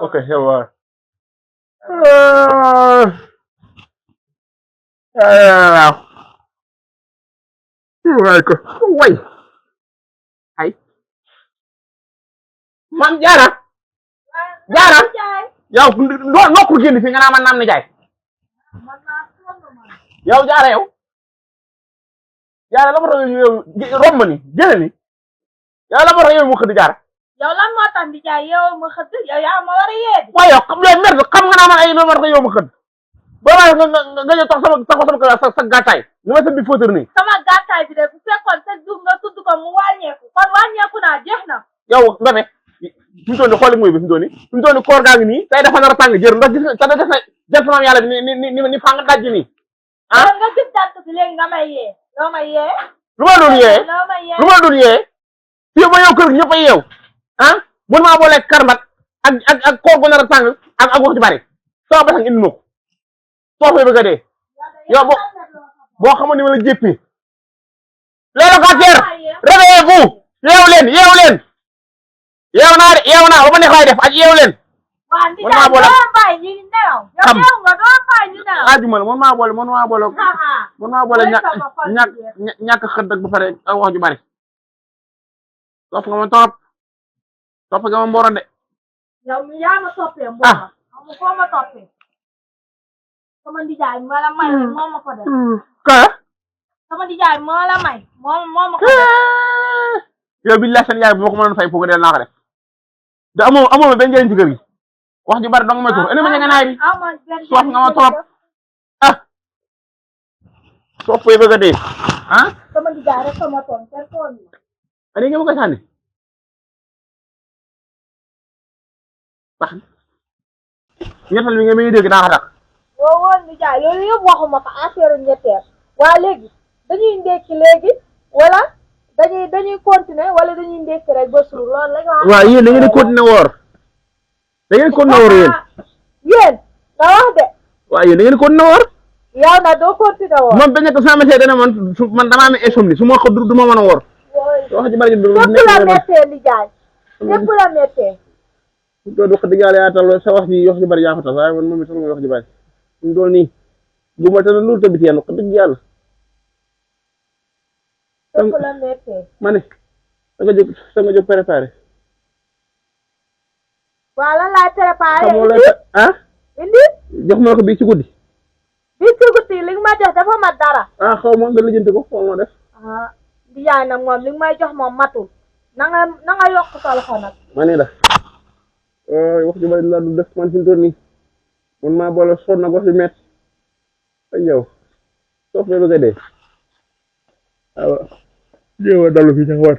ok yow waaw waay ko way ay man jaara yow nokku génn fi nga naa man naam ni jaay yow jaara la ma tax yow romb ni génn ni yow la ma tax yow mu xëdd jaara yow lan moo tax di jaay yow ma xëdd yow yaa ma war a yee waaye yow xam nga naa man ay la ma tax yow mu xëdd boobaa nga ñëw tax sama sa gàttaay li ma sa bi fóotar nii sama gàttaay bi de bu fekkoon sa dugg nga tudd ko mu wàññeeku kon wàññeeku naa jeex na yow bébé fi mu toll nii xooli mooy bi fi mu toll nii koor gaa ngi nii tey dafa nar a tàng jër ndax gis nga te def na jël sama yàlla bi ni faa nga dajji nii ah nga gis dàtt bi léegi nga may yee loo may yee lu ma doon yee fii ba yow kër ñëpp a yeew ah mën maa boole karbat ak koor gu nar a tàng ak wax ju bari sama basang indi ma ko soo fay bëgg a dee yow boo xamoon ni ma la jéppi les locataires réveillez-vous yeewu leen yeew naa ba ma neex laay def ak yeewu leen waa ndi daal doo bàyyi ñu nelaw yow yeewu nga doo bàyyi ñu nelaw ajuma la mën maa boole ñàkk xëdd ak ba pare ak wax ju bari topp nga ma topp nga ma mboro de yow mi yaa ma toppee mboro amu foo ma toppee sama ndijaay moo la may moo ma ko def sama ndijaay moo la may moo ma ko def yow bi la seen yaay bu ma ko mënoon fay foofu del naa ko def da amoo ma benn njëriñ ci kër gi wax ju bari dong may tur ene ma nga naay bi soof nga ma trop soof fay bëgg a dee sama ndijaay rek sama toon kenn toon ani nga ma koy sànni baax ñettal bi nga may dégg naa ko tax woon ndijaay loolu yëpp waxuma ko affaire ñetteel waa léegi dañuy ndekki léegi wala dañuy continuer wala dañuy ndekki rek ba suur loolu la waaw yéen da ngeen di continuer woor yéen nga wax de waaw yéen da ngeen di continuer woor yow nag doo continuer woor moom bañ ko sama message dana man damaa amee insomnie su ma ko du ma mën a woor wax ci bari lépp la mettee ndijaay lépp la mettee doo wax dëgg yàlla yaatal sa wax ji wax ji bari yaa ko tax waaye man moom itam wax ji bari ñu doon nii bu ma tane lu tëbit yàlla wax dëgg yàlla lépp la mettee ma ne da nga jóg préparé waaw lan laay préparé indi jox ma ko bii ci guddi li nga ma jox dafa mat dara xaw ma nga lijjanti ko xaw ma def ndijaay nag moom li nga may jox moom matul na nga yokk sa loxo nag ma ne la wax ju bari la du def man fi mu toll nii man maa boole sonn nag wax ju met ay yow soof la bëgg a dee waaw jéem a dalu fi ñax war